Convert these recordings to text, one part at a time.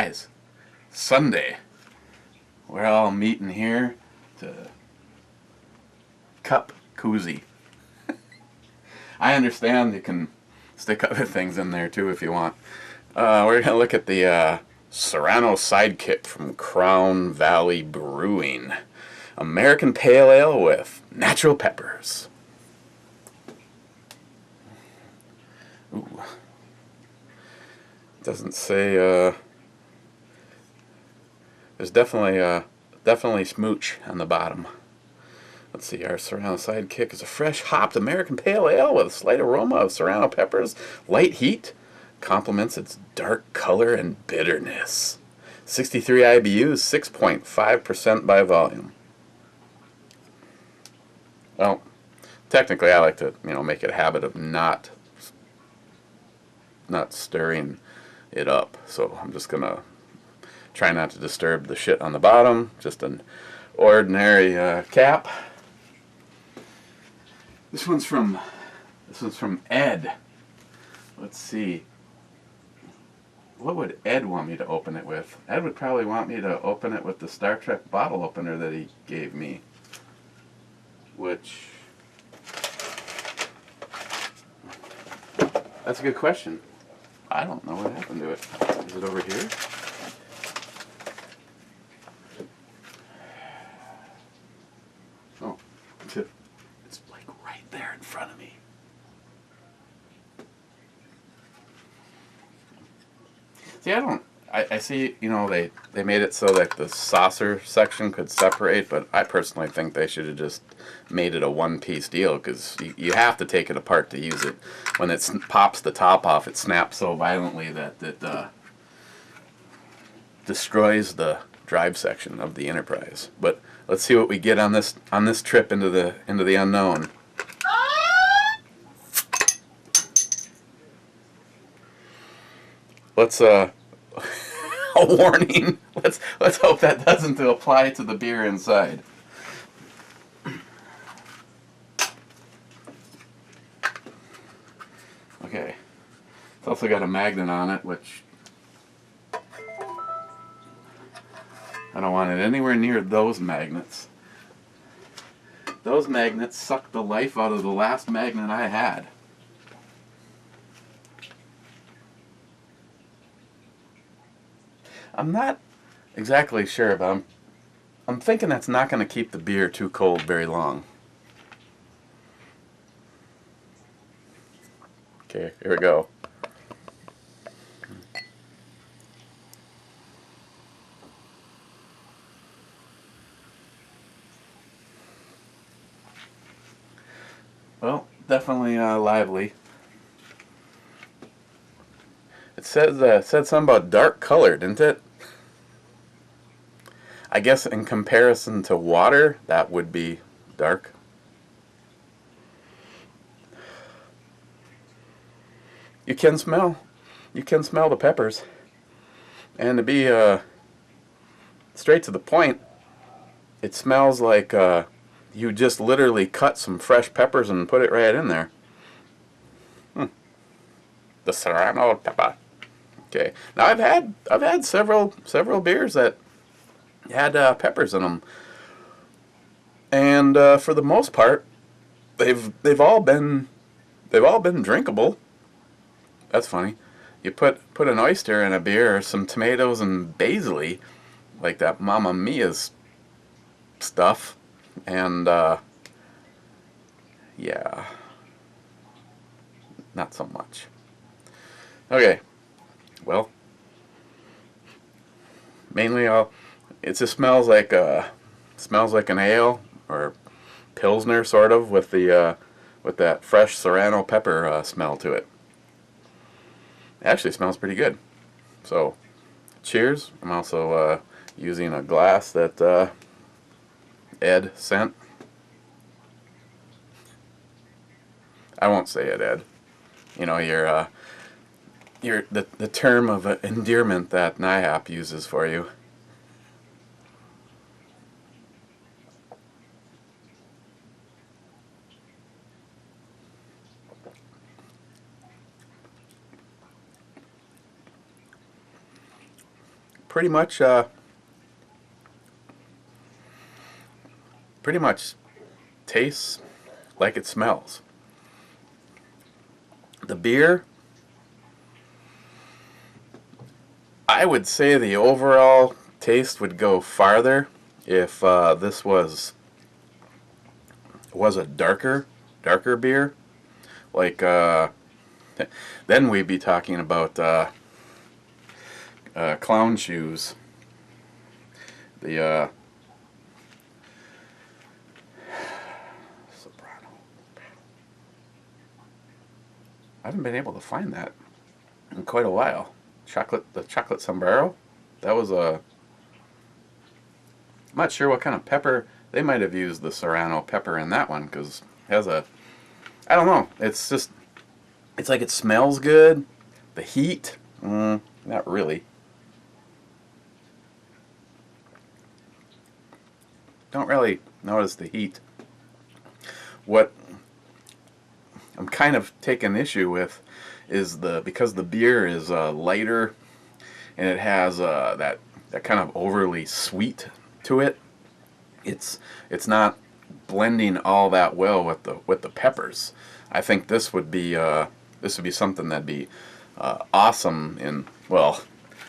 Guys, Sunday. We're all meeting here to cup koozie. I understand you can stick other things in there too if you want. We're going to look at the Serrano Sidekick from Crown Valley Brewing. American Pale Ale with natural peppers. Ooh. Doesn't say, there's definitely smooch on the bottom. Let's see, our Serrano Sidekick is a fresh hopped American Pale Ale with a slight aroma of Serrano peppers. Light heat complements its dark color and bitterness. 63 IBUs, 6.5% by volume. Well, technically I like to, make it a habit of not stirring it up. So I'm just going to try not to disturb the shit on the bottom. Just an ordinary cap. This one's from Ed. Let's see. What would Ed want me to open it with? Ed would probably want me to open it with the Star Trek bottle opener that he gave me. Which... that's a good question. I don't know what happened to it. Is it over here? Oh, it's like right there in front of me. See, I see, they made it so that the saucer section could separate, but I personally think they should have just made it a one-piece deal, because you have to take it apart to use it. When it pops the top off, it snaps so violently that it destroys the drive section of the Enterprise. But let's see what we get on this trip into the unknown. Let's a warning. Let's hope that doesn't apply to the beer inside. Okay. It's also got a magnet on it, which I don't want it anywhere near those magnets. Those magnets sucked the life out of the last magnet I had. I'm not exactly sure, but I'm thinking that's not going to keep the beer too cold very long. Okay, here we go. Well, definitely lively. It said something about dark color, didn't it? I guess in comparison to water, that would be dark. You can smell the peppers. And to be straight to the point, it smells like you just literally cut some fresh peppers and put it right in there. The Serrano pepper. Okay. Now I've had several beers that had peppers in them, and for the most part, they've all been drinkable. That's funny. You put an oyster in a beer, or some tomatoes and basil, like that Mamma Mia's stuff, and yeah, not so much. Okay, well, mainly it just smells like an ale or pilsner, sort of, with that fresh Serrano pepper smell to it. It actually smells pretty good. So, cheers. I'm also using a glass that Ed sent. I won't say it, Ed. You're the term of endearment that NIHAP uses for you. pretty much tastes like it smells. The beer, I would say the overall taste would go farther if this was a darker beer. Like then we'd be talking about clown shoes. The Serrano. I haven't been able to find that in quite a while. The chocolate sombrero. That was a. I'm not sure what kind of pepper. They might have used the Serrano pepper in that one because it has a. I don't know. It's just. It's like it smells good. The heat, not really. Don't really notice the heat. What I'm kind of taking issue with is because the beer is lighter and it has that kind of overly sweet to it. It's not blending all that well with the peppers. I think this would be something that'd be awesome in, well,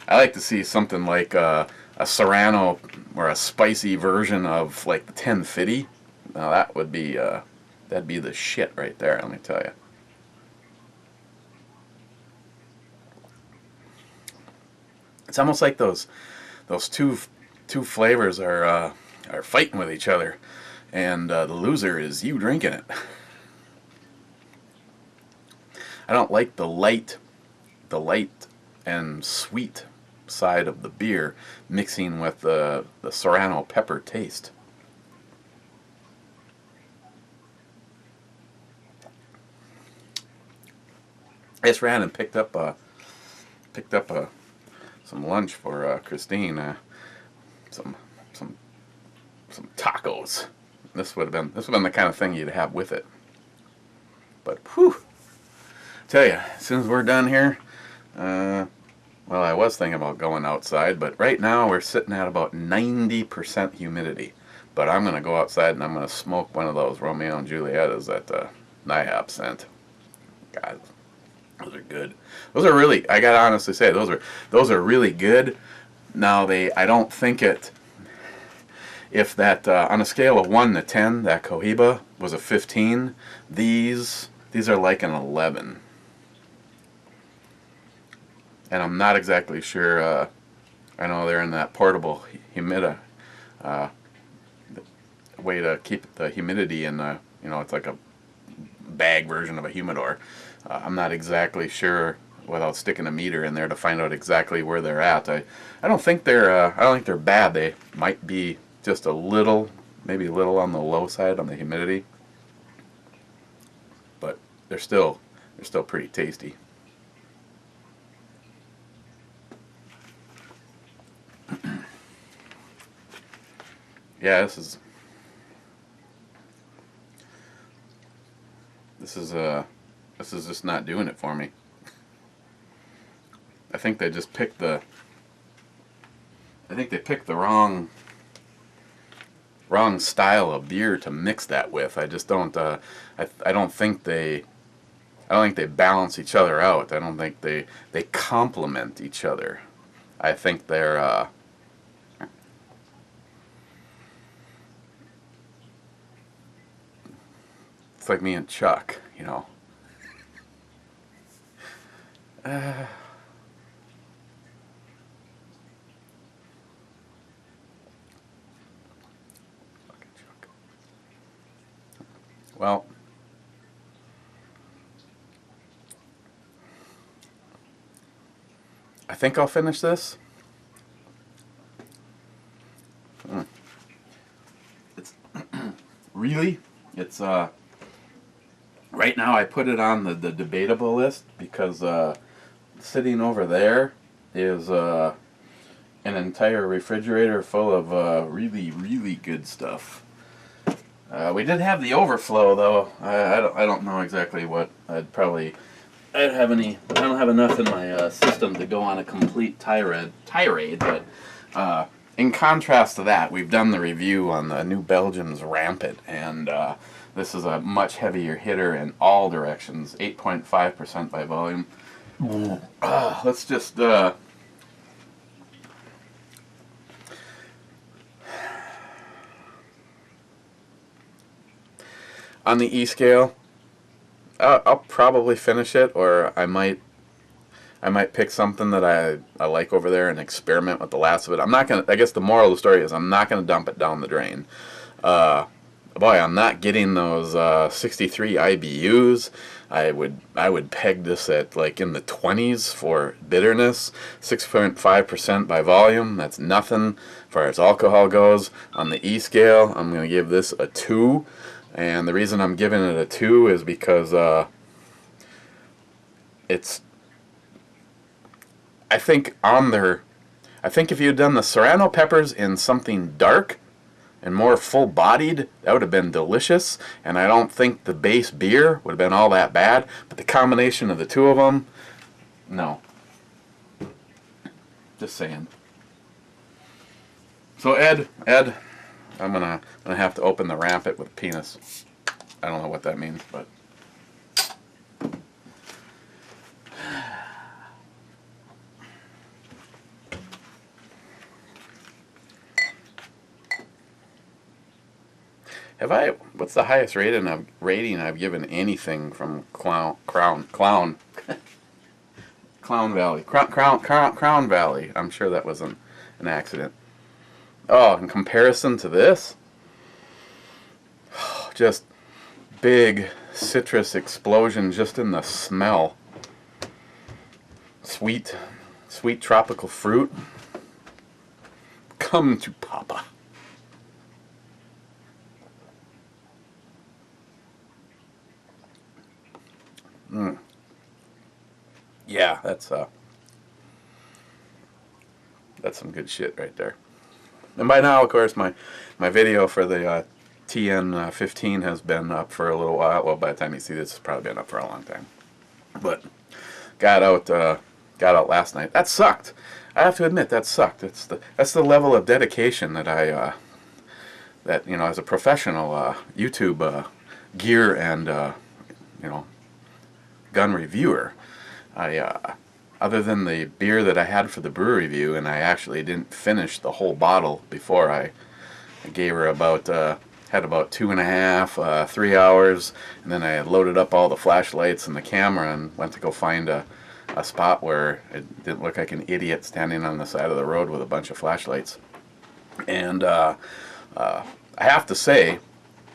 I like to see something like a Serrano or a spicy version of like the 1050. Now that would be that'd be the shit right there, let me tell you. It's almost like those two flavors are fighting with each other, and the loser is you drinking it. I don't like the light and sweet side of the beer mixing with the Serrano pepper taste. I just ran and picked up some lunch for Christine, some tacos. This would have been the kind of thing you'd have with it. But whew, tell you, as soon as we're done here, well, I was thinking about going outside, but right now we're sitting at about 90% humidity. But I'm gonna go outside and I'm gonna smoke one of those Romeo and Julietas that NIHOP sent. God, those are good. Those are really, I gotta honestly say, those are really good. Now I don't think if that on a scale of 1 to 10, that Cohiba was a 15. These are like an 11. And I'm not exactly sure. I know they're in that portable way to keep the humidity in. It's like a bag version of a humidor. I'm not exactly sure without sticking a meter in there to find out exactly where they're at. I don't think they're bad. They might be just maybe a little on the low side on the humidity, but they're still pretty tasty. Yeah, this is just not doing it for me. I think they just picked the wrong style of beer to mix that with. I just don't I don't think they balance each other out. I don't think they complement each other. I think they're it's like me and Chuck, you know. Well, I think I'll finish this. It's really, it's right now I put it on the debatable list because sitting over there is an entire refrigerator full of really, really good stuff. We did have the overflow though. I don't know exactly what. I'd probably I don't have enough in my system to go on a complete tirade, but in contrast to that, we've done the review on the New Belgium's Rampant, and this is a much heavier hitter in all directions, 8.5% by volume. Let's just on the E scale, I'll probably finish it, or I might pick something that I like over there and experiment with the last of it. I'm not gonna. I guess the moral of the story is I'm not gonna dump it down the drain. Boy, I'm not getting those 63 IBUs. I would peg this at like in the 20s for bitterness, 6.5% by volume. That's nothing as far as alcohol goes. On the E scale, I'm gonna give this a 2. And the reason I'm giving it a 2 is because I think if you had done the Serrano peppers in something dark and more full-bodied, that would have been delicious. And I don't think the base beer would have been all that bad. But the combination of the two of them, no. Just saying. So Ed. I'm gonna have to open the Rampant with penis. I don't know what that means, but what's the highest rating I've given anything from Crown Valley? I'm sure that was an accident. Oh, in comparison to this, just big citrus explosion just in the smell. Sweet tropical fruit. Come to Papa. Yeah, that's some good shit right there. And by now, of course, my video for the TN15 has been up for a little while. Well, by the time you see this, it's probably been up for a long time. But got out last night. That sucked. I have to admit, that sucked. That's the level of dedication that as a professional YouTube gear and gun reviewer, other than the beer that I had for the brew review, and I actually didn't finish the whole bottle before I gave her had about 2.5, 3 hours, and then I had loaded up all the flashlights and the camera and went to go find a spot where it didn't look like an idiot standing on the side of the road with a bunch of flashlights. And I have to say,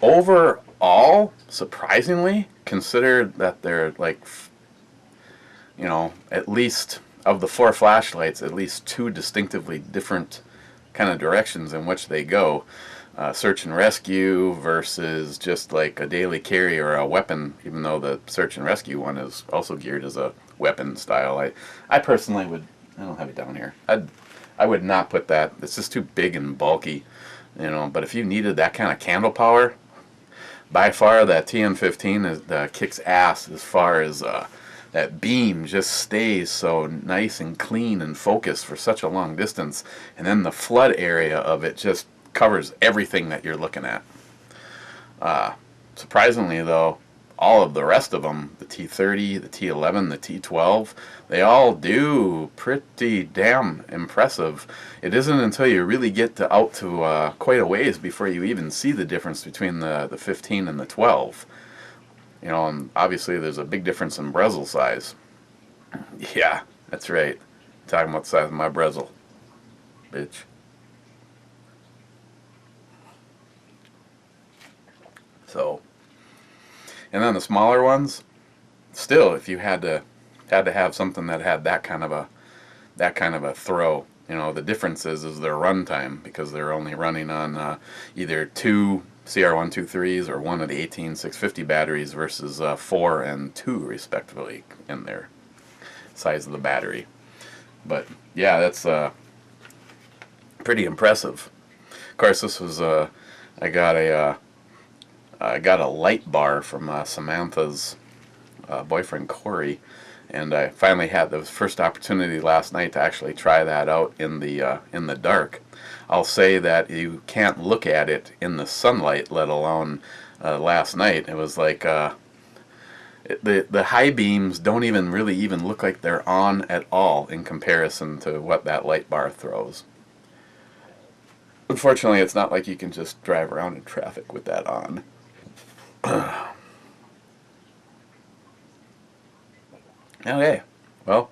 overall, surprisingly, considered that they're like, at least of the 4 flashlights, at least 2 distinctively different kind of directions in which they go. Search and rescue versus just like a daily carry or a weapon, even though the search and rescue one is also geared as a weapon style. I personally I don't have it down here. I would not put that. It's just too big and bulky, but if you needed that kind of candle power, by far that TN15 kicks ass as far as that beam just stays so nice and clean and focused for such a long distance, and then the flood area of it just covers everything that you're looking at. Surprisingly though, all of the rest of them, the T30, the T11, the T12, they all do pretty damn impressive. It isn't until you really get out to quite a ways before you even see the difference between the 15 and the 12. And obviously there's a big difference in Brezel size. Yeah, that's right. Talking about the size of my Brezel, bitch. So, and then the smaller ones, still, if you had to have something that had that kind of a throw, the difference is their runtime, because they're only running on either 2 CR123s or 1 of the 18650 batteries versus 4 and 2 respectively in their size of the battery. But yeah, that's pretty impressive. Of course, this was I got a light bar from Samantha's boyfriend Corey, And I finally had the first opportunity last night to actually try that out in the dark. I'll say that you can't look at it in the sunlight, let alone last night. It was like the high beams don't even really even look like they're on at all in comparison to what that light bar throws. Unfortunately, it's not like you can just drive around in traffic with that on. Okay, well,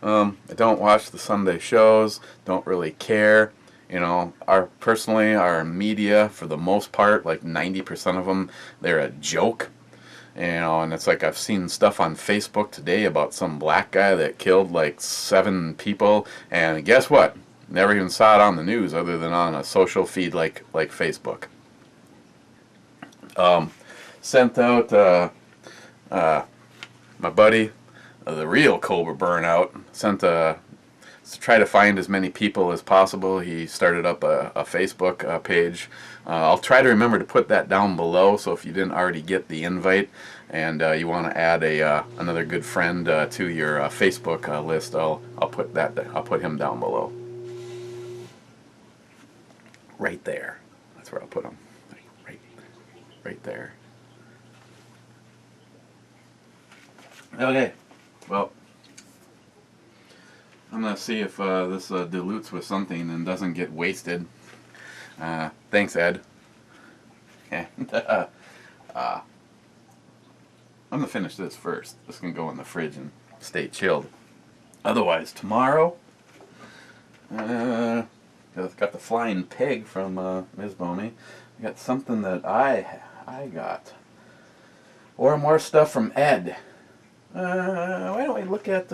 I don't watch the Sunday shows, don't really care. You know, our media, for the most part, like 90% of them, they're a joke. You know, and it's like I've seen stuff on Facebook today about some black guy that killed like 7 people, and guess what? Never even saw it on the news other than on a social feed like Facebook. Sent out my buddy, the real Cobra Burnout, sent to try to find as many people as possible. He started up a Facebook page. I'll try to remember to put that down below, so if you didn't already get the invite and you want to add another good friend to your Facebook list, I'll put him down below. Right there. That's where I'll put him. Right there. Okay. Well, I'm going to see if this dilutes with something and doesn't get wasted. Thanks, Ed. And I'm going to finish this first. This can go in the fridge and stay chilled. Otherwise, tomorrow, got the flying pig from Ms. Boney. I got something that I got. Or more stuff from Ed. Why don't we look at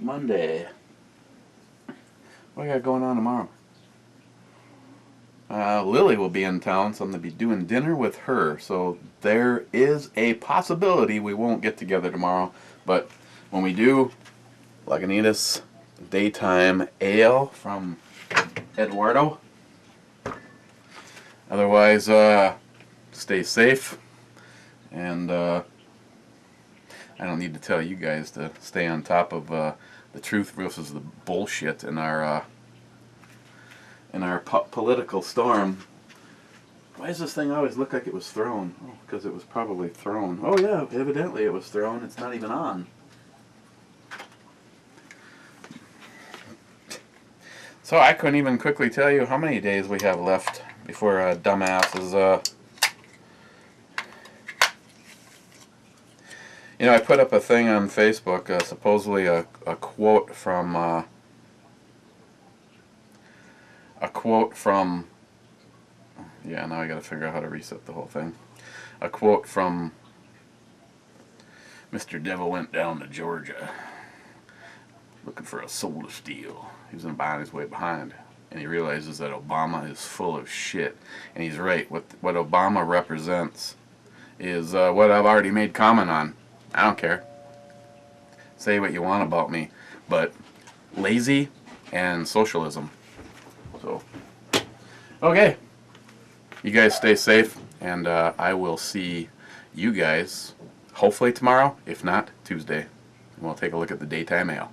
Monday? What do we got going on tomorrow? Lily will be in town, so I'm going to be doing dinner with her. So there is a possibility we won't get together tomorrow. But when we do, Lagunitas Daytime Ale from Eduardo. Otherwise, stay safe, and I don't need to tell you guys to stay on top of the truth versus the bullshit in our political storm. Why does this thing always look like it was thrown? Oh, because it was probably thrown. Oh yeah, evidently it was thrown. It's not even on. So I couldn't even quickly tell you how many days we have left before dumbasses. You know, I put up a thing on Facebook, supposedly a quote from yeah, now I gotta figure out how to reset the whole thing. A quote from Mr. Devil went down to Georgia looking for a soul to steal. He was gonna buy on his way behind, and he realizes that Obama is full of shit. And he's right. What Obama represents is what I've already made comment on. I don't care. Say what you want about me, but lazy and socialism. So, okay. You guys stay safe, and I will see you guys hopefully tomorrow, if not Tuesday. We'll take a look at the daytime ale.